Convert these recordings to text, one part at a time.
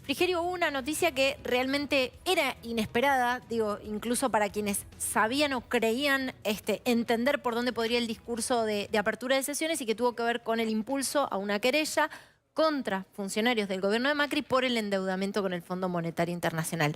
Frigerio, hubo una noticia que realmente era inesperada, digo, incluso para quienes sabían o creían entender por dónde podría el discurso de apertura de sesiones y que tuvo que ver con el impulso a una querella contra funcionarios del gobierno de Macri por el endeudamiento con el Fondo Monetario Internacional.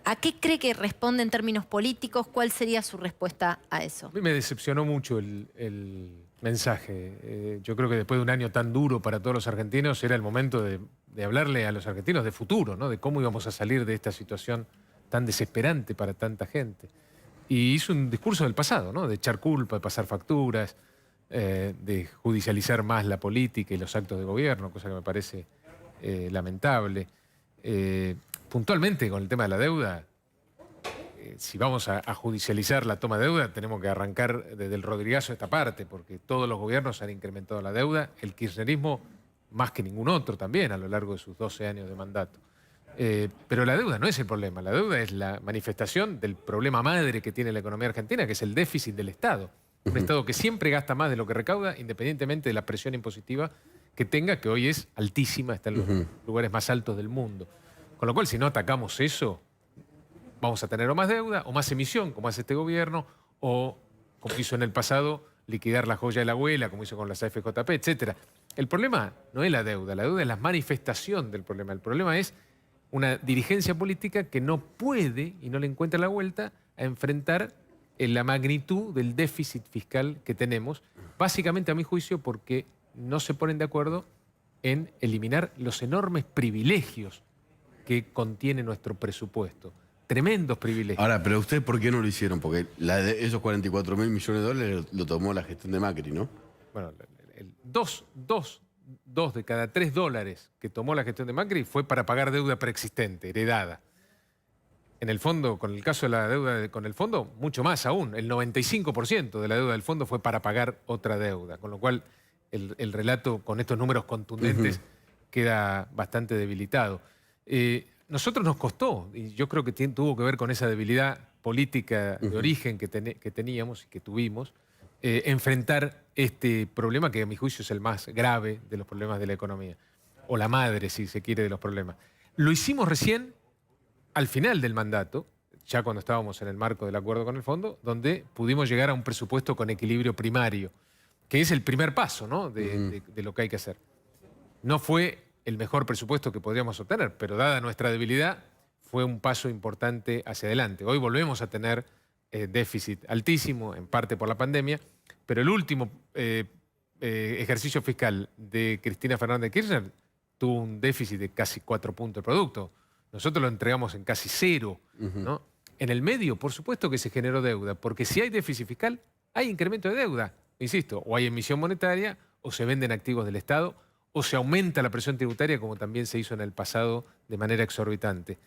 ¿A qué cree que responde en términos políticos? ¿Cuál sería su respuesta a eso? A mí me decepcionó mucho el mensaje. Yo creo que después de un año tan duro para todos los argentinos, era el momento de hablarle a los argentinos de futuro, ¿no? De cómo íbamos a salir de esta situación tan desesperante para tanta gente. Y hizo un discurso del pasado, ¿no? De echar culpa, de pasar facturas, de judicializar más la política y los actos de gobierno, cosa que me parece lamentable. Puntualmente con el tema de la deuda, si vamos a judicializar la toma de deuda, tenemos que arrancar desde el Rodrigazo esta parte, porque todos los gobiernos han incrementado la deuda, el kirchnerismo más que ningún otro también a lo largo de sus 12 años de mandato. Pero la deuda no es el problema, la deuda es la manifestación del problema madre que tiene la economía argentina, que es el déficit del Estado. Un Estado que siempre gasta más de lo que recauda, independientemente de la presión impositiva que tenga, que hoy es altísima, está en los lugares más altos del mundo. Con lo cual, si no atacamos eso, vamos a tener o más deuda, o más emisión, como hace este gobierno, o, como hizo en el pasado, liquidar la joya de la abuela, como hizo con las AFJP, etc. El problema no es la deuda es la manifestación del problema. El problema es una dirigencia política que no puede y no le encuentra la vuelta a enfrentar la magnitud del déficit fiscal que tenemos, básicamente a mi juicio porque no se ponen de acuerdo en eliminar los enormes privilegios que contiene nuestro presupuesto. Tremendos privilegios. Ahora, pero ¿ustedes por qué no lo hicieron? Porque esos 44.000 millones de dólares lo tomó la gestión de Macri, ¿no? Bueno, dos de cada 3 dólares que tomó la gestión de Macri fue para pagar deuda preexistente, heredada. En el fondo, con el caso de la deuda con el fondo, mucho más aún. El 95% de la deuda del fondo fue para pagar otra deuda. Con lo cual, el relato con estos números contundentes queda bastante debilitado. Nosotros nos costó, y yo creo que tuvo que ver con esa debilidad política de origen que teníamos y que tuvimos, enfrentar este problema que a mi juicio es el más grave de los problemas de la economía, o la madre, si se quiere, de los problemas. Lo hicimos recién al final del mandato, ya cuando estábamos en el marco del acuerdo con el fondo, donde pudimos llegar a un presupuesto con equilibrio primario, que es el primer paso, ¿no? de lo que hay que hacer. No fue el mejor presupuesto que podríamos obtener, pero dada nuestra debilidad, fue un paso importante hacia adelante. Hoy volvemos a tener déficit altísimo, en parte por la pandemia, pero el último ejercicio fiscal de Cristina Fernández de Kirchner tuvo un déficit de casi 4 puntos de producto. Nosotros lo entregamos en casi 0, ¿no? En el medio, por supuesto que se generó deuda, porque si hay déficit fiscal, hay incremento de deuda. Insisto, o hay emisión monetaria, o se venden activos del Estado, o se aumenta la presión tributaria, como también se hizo en el pasado de manera exorbitante.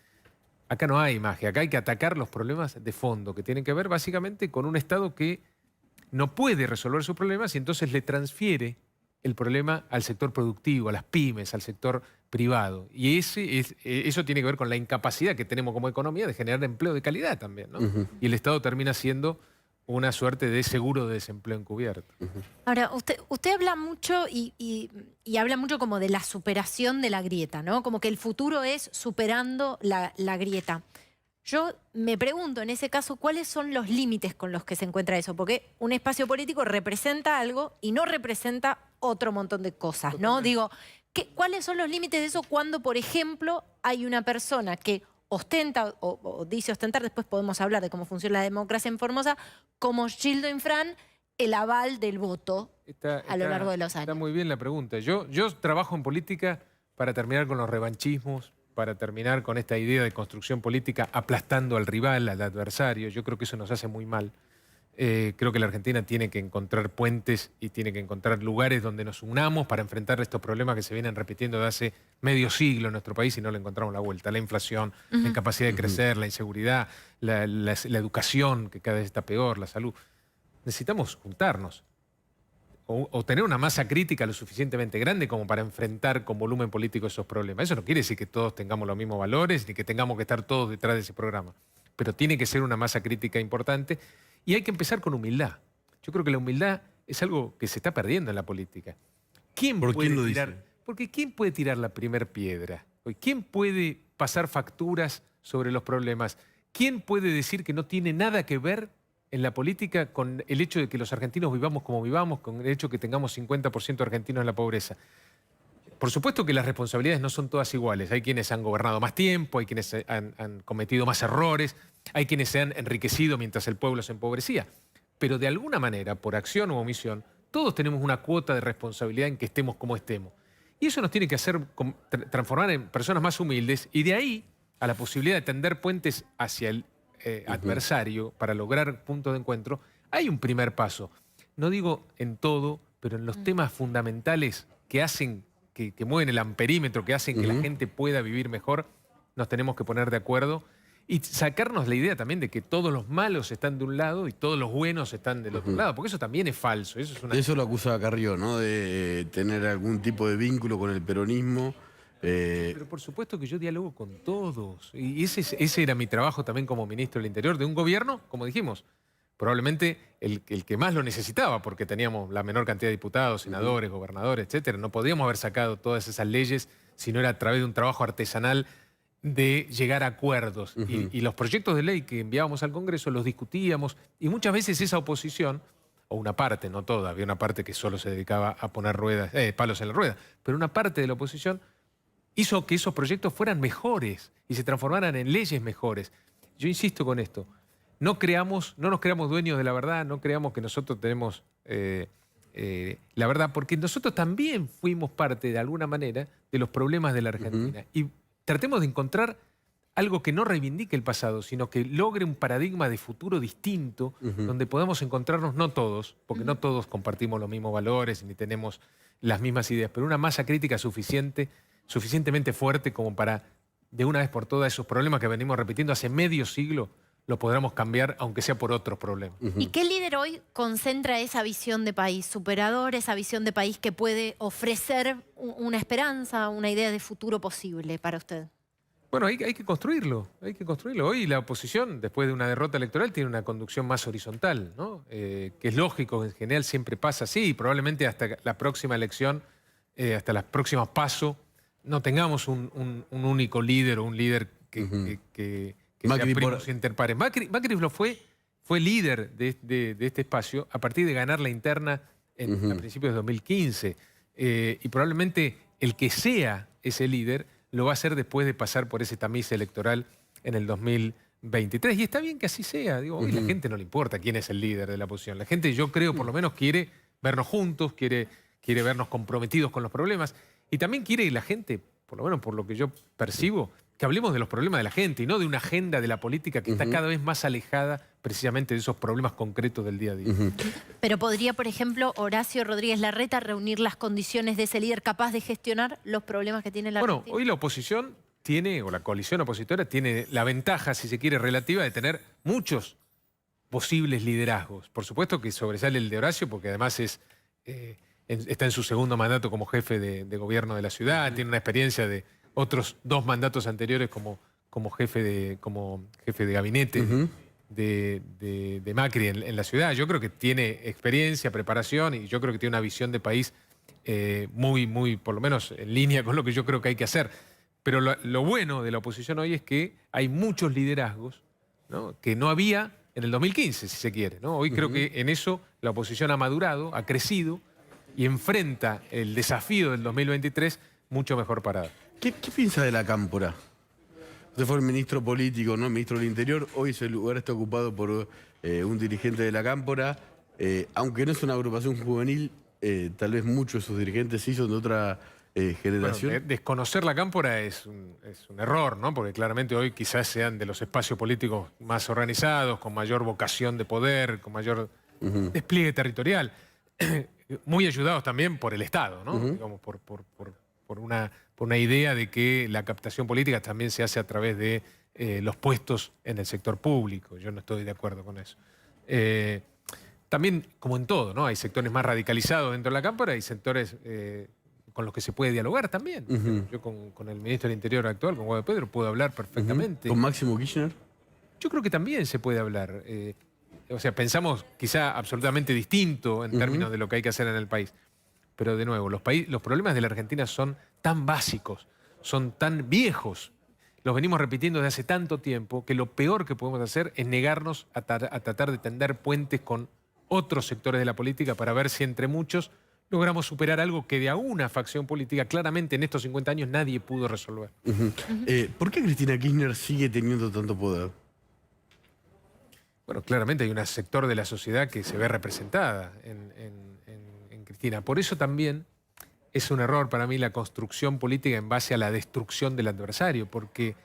Acá no hay magia, acá hay que atacar los problemas de fondo, que tienen que ver básicamente con un Estado que no puede resolver sus problemas y entonces le transfiere el problema al sector productivo, a las pymes, al sector privado. Y eso tiene que ver con la incapacidad que tenemos como economía de generar empleo de calidad también, ¿no? Y el Estado termina siendo una suerte de seguro de desempleo encubierto. Ahora, usted habla mucho y habla mucho como de la superación de la grieta, ¿no? Como que el futuro es superando la grieta. Yo me pregunto, en ese caso, ¿cuáles son los límites con los que se encuentra eso? Porque un espacio político representa algo y no representa otro montón de cosas, ¿no? Digo, ¿cuáles son los límites de eso cuando, por ejemplo, hay una persona que ostenta o dice ostentar, después podemos hablar de cómo funciona la democracia en Formosa, como Gildo Infran, el aval del voto a lo largo de los años? Está muy bien la pregunta. Yo trabajo en política para terminar con los revanchismos, para terminar con esta idea de construcción política aplastando al rival, al adversario. Yo creo que eso nos hace muy mal. Creo que la Argentina tiene que encontrar puentes y tiene que encontrar lugares donde nos unamos para enfrentar estos problemas que se vienen repitiendo de hace medio siglo en nuestro país y no le encontramos la vuelta. La inflación, la incapacidad de crecer, la inseguridad, la educación, que cada vez está peor, la salud. Necesitamos juntarnos o tener una masa crítica lo suficientemente grande como para enfrentar con volumen político esos problemas. Eso no quiere decir que todos tengamos los mismos valores ni que tengamos que estar todos detrás de ese programa. Pero tiene que ser una masa crítica importante. Y hay que empezar con humildad. Yo creo que la humildad es algo que se está perdiendo en la política. ¿Quién puede tirar la primer piedra? hoy? ¿Quién puede pasar facturas sobre los problemas? ¿Quién puede decir que no tiene nada que ver en la política con el hecho de que los argentinos vivamos como vivamos, con el hecho de que tengamos 50% de argentinos en la pobreza? Por supuesto que las responsabilidades no son todas iguales. Hay quienes han gobernado más tiempo, hay quienes han cometido más errores, hay quienes se han enriquecido mientras el pueblo se empobrecía. Pero de alguna manera, por acción u omisión, todos tenemos una cuota de responsabilidad en que estemos como estemos. Y eso nos tiene que hacer transformar en personas más humildes, y de ahí a la posibilidad de tender puentes hacia el adversario para lograr puntos de encuentro, hay un primer paso. No digo en todo, pero en los temas fundamentales que hacen, que mueven el amperímetro, que hacen que la gente pueda vivir mejor, nos tenemos que poner de acuerdo y sacarnos la idea también de que todos los malos están de un lado y todos los buenos están del otro lado, porque eso también es falso. Eso lo acusaba Carrió, ¿no? De tener algún tipo de vínculo con el peronismo. Pero por supuesto que yo dialogo con todos. Y ese era mi trabajo también como ministro del Interior de un gobierno, como dijimos, probablemente el que más lo necesitaba, porque teníamos la menor cantidad de diputados, senadores, gobernadores, etcétera. No podíamos haber sacado todas esas leyes si no era a través de un trabajo artesanal de llegar a acuerdos. Y los proyectos de ley que enviábamos al Congreso los discutíamos, y muchas veces esa oposición, o una parte, no toda, había una parte que solo se dedicaba a poner palos en la rueda, pero una parte de la oposición hizo que esos proyectos fueran mejores y se transformaran en leyes mejores. Yo insisto con esto, no nos creamos dueños de la verdad, no creamos que nosotros tenemos la verdad, porque nosotros también fuimos parte, de alguna manera, de los problemas de la Argentina. Y tratemos de encontrar algo que no reivindique el pasado, sino que logre un paradigma de futuro distinto, donde podamos encontrarnos, no todos, porque no todos compartimos los mismos valores ni tenemos las mismas ideas, pero una masa crítica suficientemente fuerte como para, de una vez por todas, esos problemas que venimos repitiendo hace medio siglo, lo podamos cambiar, aunque sea por otros problemas. ¿Y qué líder hoy concentra esa visión de país superador, esa visión de país que puede ofrecer una esperanza, una idea de futuro posible para usted? Bueno, hay que construirlo, hay que construirlo. Hoy la oposición, después de una derrota electoral, tiene una conducción más horizontal, ¿no? Que es lógico, en general siempre pasa así, y probablemente hasta la próxima elección, hasta las próximas PASO, no tengamos un único líder o un líder que Macri sea primus inter pares. Macri fue líder de este espacio a partir de ganar la interna a principios de 2015. Y probablemente el que sea ese líder lo va a hacer después de pasar por ese tamiz electoral en el 2023. Y está bien que así sea. Digo, hoy la gente no le importa quién es el líder de la oposición. La gente, yo creo, por lo menos quiere vernos juntos, quiere vernos comprometidos con los problemas. Y también quiere la gente, por lo menos por lo que yo percibo, que hablemos de los problemas de la gente y no de una agenda de la política que está cada vez más alejada precisamente de esos problemas concretos del día a día. Pero podría, por ejemplo, Horacio Rodríguez Larreta reunir las condiciones de ese líder capaz de gestionar los problemas que tiene la Argentina. Bueno, hoy la oposición tiene, o la coalición opositora tiene la ventaja, si se quiere, relativa de tener muchos posibles liderazgos. Por supuesto que sobresale el de Horacio, porque además está en su segundo mandato como jefe de gobierno de la ciudad, tiene una experiencia de otros 2 mandatos anteriores como jefe de gabinete de Macri en la ciudad. Yo creo que tiene experiencia, preparación, y yo creo que tiene una visión de país muy, por lo menos en línea con lo que yo creo que hay que hacer. Pero lo bueno de la oposición hoy es que hay muchos liderazgos, ¿no?, que no había en el 2015, si se quiere, ¿no? Hoy creo que en eso la oposición ha madurado, ha crecido y enfrenta el desafío del 2023 mucho mejor parada. ¿Qué piensa de la Cámpora? Usted fue el ministro político, ¿no? Ministro del Interior. Hoy ese lugar está ocupado por un dirigente de la Cámpora. Aunque no es una agrupación juvenil, tal vez muchos de sus dirigentes sí son de otra generación. Bueno, desconocer la Cámpora es un error, ¿no? Porque claramente hoy quizás sean de los espacios políticos más organizados, con mayor vocación de poder, con mayor despliegue territorial. Muy ayudados también por el Estado, ¿no? Digamos, por una idea de que la captación política también se hace a través de los puestos en el sector público. Yo no estoy de acuerdo con eso. También, como en todo, ¿no? Hay sectores más radicalizados dentro de la Cámpora y sectores con los que se puede dialogar también. Yo con el ministro del Interior actual, con Guado Pedro, puedo hablar perfectamente. ¿Con Máximo Kirchner? Yo creo que también se puede hablar. O sea, pensamos quizá absolutamente distinto en términos de lo que hay que hacer en el país. Pero de nuevo, los problemas de la Argentina son tan básicos, son tan viejos, los venimos repitiendo desde hace tanto tiempo, que lo peor que podemos hacer es negarnos a tratar de tender puentes con otros sectores de la política para ver si entre muchos logramos superar algo que de a una facción política claramente en estos 50 años nadie pudo resolver. ¿Por qué Cristina Kirchner sigue teniendo tanto poder? Bueno, claramente hay un sector de la sociedad que se ve representada en Cristina. Por eso también es un error para mí la construcción política en base a la destrucción del adversario, porque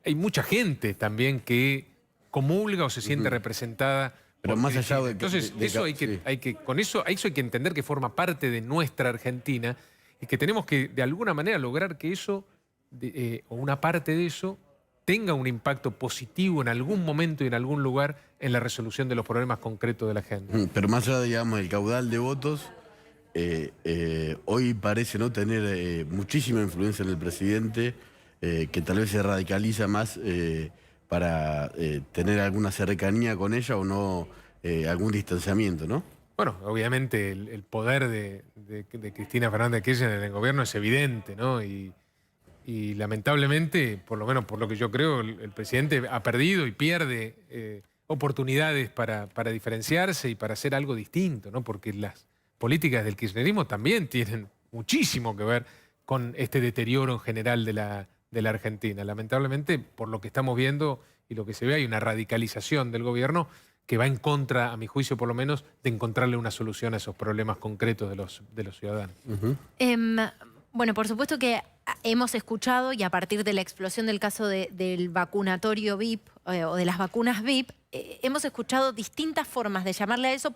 hay mucha gente también que comulga o se siente representada. Pero más allá de... Entonces, eso hay que entender que forma parte de nuestra Argentina y que tenemos que, de alguna manera, lograr que eso, o una parte de eso, tenga un impacto positivo en algún momento y en algún lugar en la resolución de los problemas concretos de la gente. Pero más allá, digamos, del caudal de votos, hoy parece no tener muchísima influencia en el presidente, que tal vez se radicaliza más para tener alguna cercanía con ella o no algún distanciamiento, ¿no? Bueno, obviamente el poder de Cristina Fernández de Kirchner en el gobierno es evidente, ¿no? Y lamentablemente, por lo menos por lo que yo creo, el presidente ha perdido y pierde oportunidades para diferenciarse y para hacer algo distinto, ¿no? Porque las políticas del kirchnerismo también tienen muchísimo que ver con este deterioro en general de la Argentina. Lamentablemente, por lo que estamos viendo y lo que se ve, hay una radicalización del gobierno que va en contra, a mi juicio por lo menos, de encontrarle una solución a esos problemas concretos de los ciudadanos. Bueno, por supuesto que hemos escuchado, y a partir de la explosión del caso del vacunatorio VIP o de las vacunas VIP, hemos escuchado distintas formas de llamarle a eso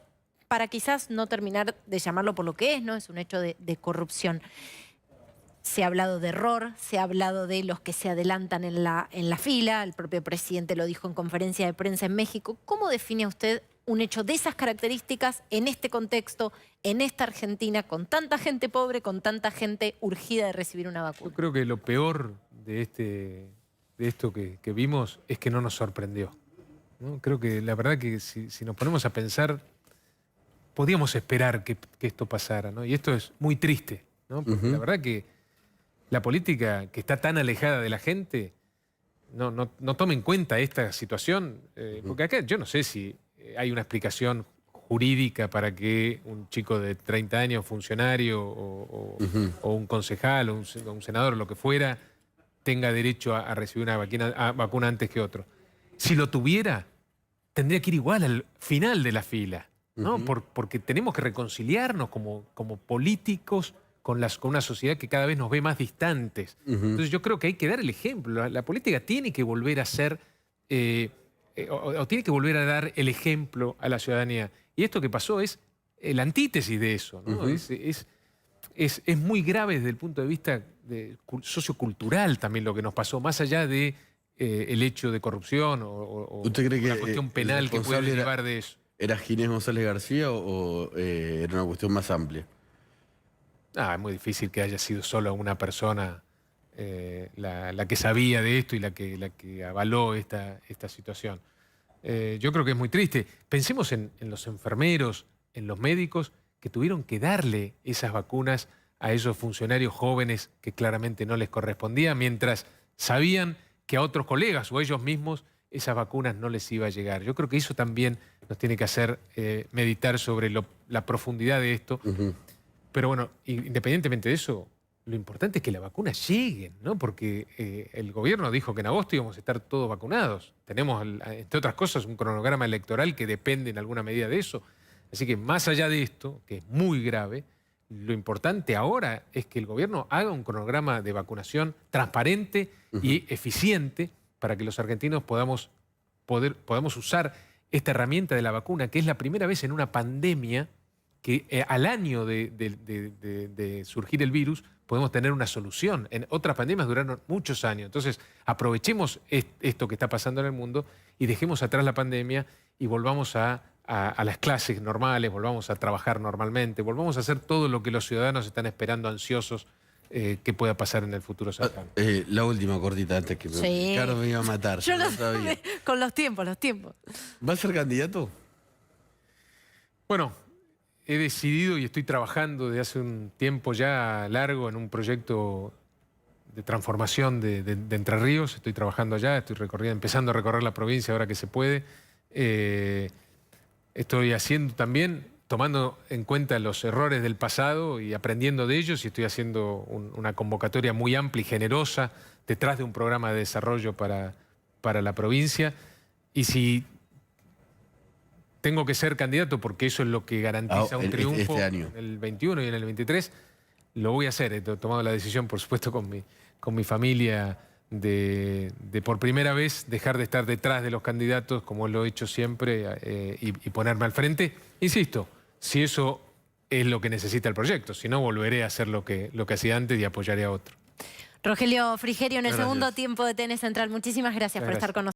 para quizás no terminar de llamarlo por lo que es, ¿no? Es un hecho de corrupción. Se ha hablado de error, se ha hablado de los que se adelantan en la fila, el propio presidente lo dijo en conferencia de prensa en México. ¿Cómo define usted un hecho de esas características en este contexto, en esta Argentina, con tanta gente pobre, con tanta gente urgida de recibir una vacuna? Yo creo que lo peor de esto que vimos es que no nos sorprendió, ¿no? Creo que la verdad que si nos ponemos a pensar, podíamos esperar que esto pasara, ¿no? Y esto es muy triste, ¿no? Porque la verdad que la política que está tan alejada de la gente no toma en cuenta esta situación, porque acá yo no sé si hay una explicación jurídica para que un chico de 30 años, funcionario o un concejal o un senador o lo que fuera, tenga derecho a recibir una vacuna antes que otro. Si lo tuviera, tendría que ir igual al final de la fila, ¿no? Porque tenemos que reconciliarnos como políticos con una sociedad que cada vez nos ve más distantes. Entonces yo creo que hay que dar el ejemplo. La política tiene que volver a ser, o tiene que volver a dar el ejemplo a la ciudadanía. Y esto que pasó es la antítesis de eso, ¿no? Es muy grave desde el punto de vista sociocultural también lo que nos pasó, más allá de el hecho de corrupción o ¿Usted cree una que cuestión penal que puede derivar de eso. ¿Era Ginés González García o era una cuestión más amplia? Es muy difícil que haya sido solo una persona la que sabía de esto y la que avaló esta situación. Yo creo que es muy triste. Pensemos en los enfermeros, en los médicos que tuvieron que darle esas vacunas a esos funcionarios jóvenes que claramente no les correspondía, mientras sabían que a otros colegas o ellos mismos esas vacunas no les iba a llegar. Yo creo que eso también nos tiene que hacer meditar sobre la profundidad de esto. Pero bueno, independientemente de eso, lo importante es que las vacunas lleguen, ¿no? Porque el gobierno dijo que en agosto íbamos a estar todos vacunados. Tenemos, entre otras cosas, un cronograma electoral que depende en alguna medida de eso. Así que más allá de esto, que es muy grave, lo importante ahora es que el gobierno haga un cronograma de vacunación transparente y eficiente para que los argentinos podamos usar esta herramienta de la vacuna, que es la primera vez en una pandemia que al año de surgir el virus podemos tener una solución. En otras pandemias duraron muchos años. Entonces, aprovechemos esto que está pasando en el mundo y dejemos atrás la pandemia y volvamos a las clases normales, volvamos a trabajar normalmente, volvamos a hacer todo lo que los ciudadanos están esperando ansiosos que pueda pasar en el futuro cercano. La última cortita antes que Carlos me iba a matar. Yo con los tiempos. ¿Va a ser candidato? Bueno, he decidido y estoy trabajando desde hace un tiempo ya largo en un proyecto transformación de Entre Ríos. Estoy trabajando allá, estoy empezando a recorrer la provincia ahora que se puede. Estoy haciendo también, tomando en cuenta los errores del pasado y aprendiendo de ellos, y estoy haciendo una convocatoria muy amplia y generosa detrás de un programa de desarrollo para la provincia. Y si tengo que ser candidato, porque eso es lo que garantiza un triunfo este año, en el 21 y en el 23, lo voy a hacer. He tomado la decisión, por supuesto, con mi familia, de por primera vez dejar de estar detrás de los candidatos, como lo he hecho siempre, y ponerme al frente. Insisto, si eso es lo que necesita el proyecto, si no, volveré a hacer lo que hacía antes y apoyaré a otro. Rogelio Frigerio, en el Gracias. segundo tiempo de TN Central, muchísimas gracias por estar con nosotros.